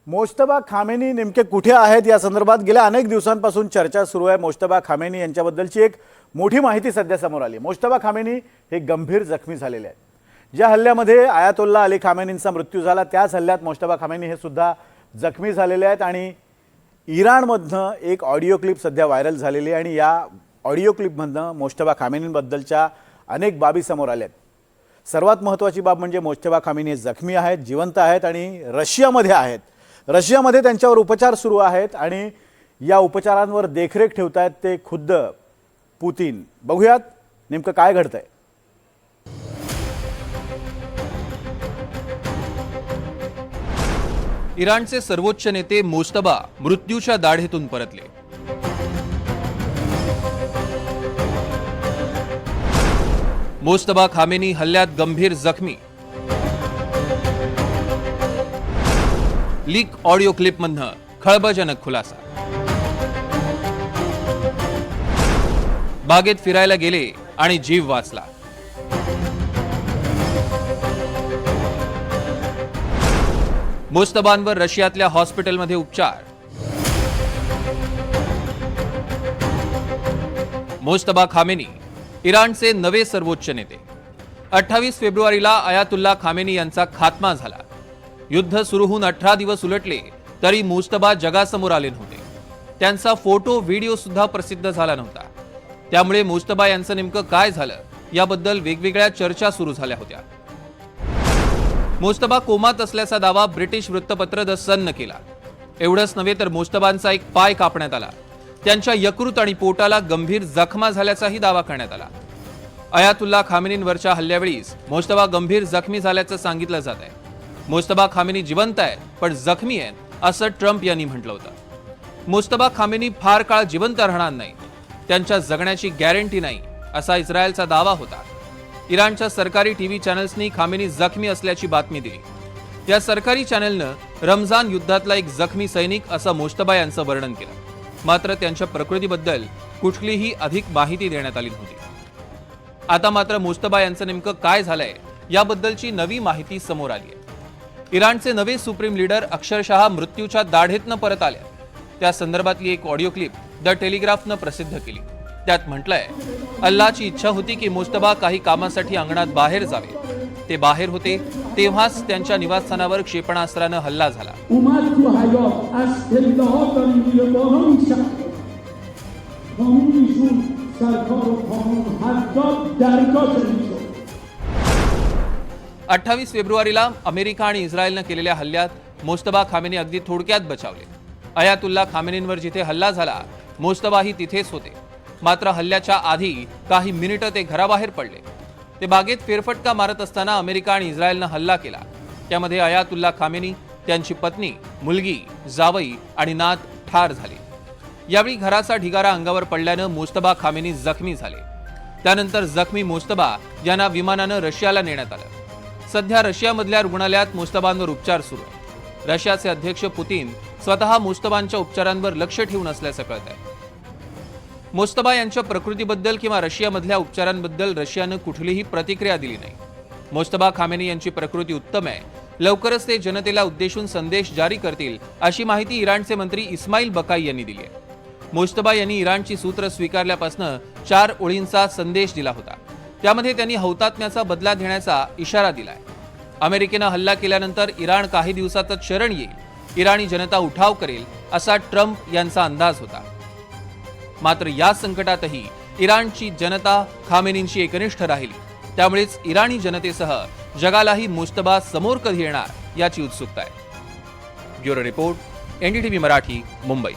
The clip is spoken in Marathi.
मोज्तबा खामेनी नेमके कुठे आहेत या संदर्भात गेल्या अनेक दिवसांपासून चर्चा सुरू आहे। मोज्तबा खामेनी यांच्याबद्दलची एक मोठी माहिती सध्या समोर आली। मोज्तबा खामेनी हे गंभीर जखमी झालेले आहेत। ज्या हल्ल्यामध्ये आयातुल्ला अली खामेनींचा मृत्यू झाला त्याच हल्ल्यात मोज्तबा खामेनी हे सुद्धा जखमी झालेले आहेत आणि इराणमधनं एक ऑडिओ क्लिप सध्या व्हायरल झालेली आहे आणि या ऑडिओ क्लिपमधनं मोज्तबा खामेनींबद्दलच्या अनेक बाबी समोर आल्या आहेत। सर्वात महत्त्वाची बाब म्हणजे मोज्तबा खामेनी जखमी आहेत, जिवंत आहेत आणि रशियामध्ये आहेत। रशियामध्ये त्यांच्यावर उपचार सुरू आहेत आणि या उपचारांवर देखरेख ठेवतायत ते खुद्द पुतीन। बघूयात नेमकं काय घडतंय। इराणचे सर्वोच्च नेते मोज्तबा मृत्यूच्या दाढेतून परतले। मोज्तबा खामेनी हल्ल्यात गंभीर जखमी। लीक ऑडिओ क्लिपमधनं खळबळजनक खुलासा। बागेत फिरायला गेले आणि जीव वाचला। मोज्तबांवर रशियातल्या हॉस्पिटलमध्ये उपचार। मोज्तबा खामेनी इराणचे नवे सर्वोच्च नेते। 28 फेब्रुवारीला आयातुल्ला खामेनी यांचा खात्मा झाला। युद्ध सुरू होऊन 18 दिवस उलटले तरी मोज्तबा जगासमोर आले नव्हते। त्यांचा फोटो व्हिडिओ सुद्धा प्रसिद्ध झाला नव्हता। त्यामुळे मोज्तबा यांचं नेमकं काय झालं याबद्दल वेगवेगळ्या चर्चा सुरू झाल्या होत्या। मोज्तबा कोमात असल्याचा दावा ब्रिटिश वृत्तपत्र द सननं केला। एवढंच नव्हे तर मोज्तबांचा एक पाय कापण्यात आला। त्यांच्या यकृत आणि पोटाला गंभीर जखमा झाल्याचाही दावा करण्यात आला। आयातुल्ला खामेनींवरच्या हल्ल्यावेळीच मोज्तबा गंभीर जखमी झाल्याचं सांगितलं जात आहे। मोज्तबा खामेनी जिवंत आहेत पण जखमी आहेत असं ट्रम्प यांनी म्हटलं होतं। मोज्तबा खामेनी फार काळ जिवंत राहणार नाही, त्यांच्या जगण्याची गॅरंटी नाही असा इस्रायलचा दावा होता। इराणच्या सरकारी टीव्ही चॅनल्सनी खामेनी जखमी असल्याची बातमी दिली। या सरकारी चॅनलनं रमजान युद्धातला एक जखमी सैनिक असं मोज्तबा यांचं वर्णन केलं। मात्र त्यांच्या प्रकृतीबद्दल कुठलीही अधिक माहिती देण्यात आली नव्हती। आता मात्र मोज्तबा यांचं नेमकं काय झालंय याबद्दलची नवी माहिती समोर आली आहे। इराणचे नवे सुप्रीम लीडर अक्षरशः मृत्यूच्या दाढेतनं परत आले। त्या संदर्भातली एक ऑडिओ क्लिप द टेलिग्राफनं प्रसिद्ध केली। त्यात म्हटलंय, अल्लाची इच्छा होती की मोज्तबा काही कामासाठी अंगणात बाहेर जावे। ते बाहेर होते तेव्हाच त्यांच्या निवासस्थानावर क्षेपणास्त्रानं हल्ला झाला। 28 फेब्रुवारीला अमेरिका आणि इस्रायलनं केलेल्या हल्ल्यात मोज्तबा खामेनी अगदी थोडक्यात बचावले। आयातुल्ला खामेनींवर जिथे हल्ला झाला मोज्तबाही तिथेच होते। मात्र हल्ल्याच्या आधी काही मिनिटं ते घराबाहेर पडले। ते बागेत फेरफटका मारत असताना अमेरिका आणि इस्रायलनं हल्ला केला। त्यामध्ये आयातुल्ला खामेनी, त्यांची पत्नी, मुलगी, जावई आणि नात ठार झाले। यावेळी घराचा ढिगारा अंगावर पडल्यानं मोज्तबा खामेनी जखमी झाले। त्यानंतर जखमी मोज्तबा यांना विमानानं रशियाला नेण्यात आलं। सध्या रशियामधल्या रुग्णालयात मोज्तबांवर उपचार सुरू आहेत। रशियाचे अध्यक्ष पुतीन स्वतः मोज्तबांच्या उपचारांवर लक्ष ठेवून असल्याचं कळतंय। मोज्तबा यांच्या प्रकृतीबद्दल किंवा रशियामधल्या उपचारांबद्दल रशियानं कुठलीही प्रतिक्रिया दिली नाही। मोज्तबा खामेनी यांची प्रकृती उत्तम आहे। लवकरच ते जनतेला उद्देशून संदेश जारी करतील अशी माहिती इराणचे मंत्री इस्माईल बकाई यांनी दिली आहे। मोज्तबा यांनी इराणची सूत्र स्वीकारल्यापासून 4 ओळींचा संदेश दिला होता। त्यामध्ये त्यांनी हौतात्म्याचा बदला घेण्याचा इशारा दिलाय। अमेरिकेनं हल्ला केल्यानंतर इराण काही दिवसातच शरण येईल, इराणी जनता उठाव करेल असा ट्रम्प यांचा अंदाज होता। मात्र या संकटातही इराणची जनता खामेनींशी एकनिष्ठ राहिली। त्यामुळेच इराणी जनतेसह जगालाही मोज्तबा समोर कधी येणार याची उत्सुकता आहे। Bureau report, NDTV Marathi, Mumbai.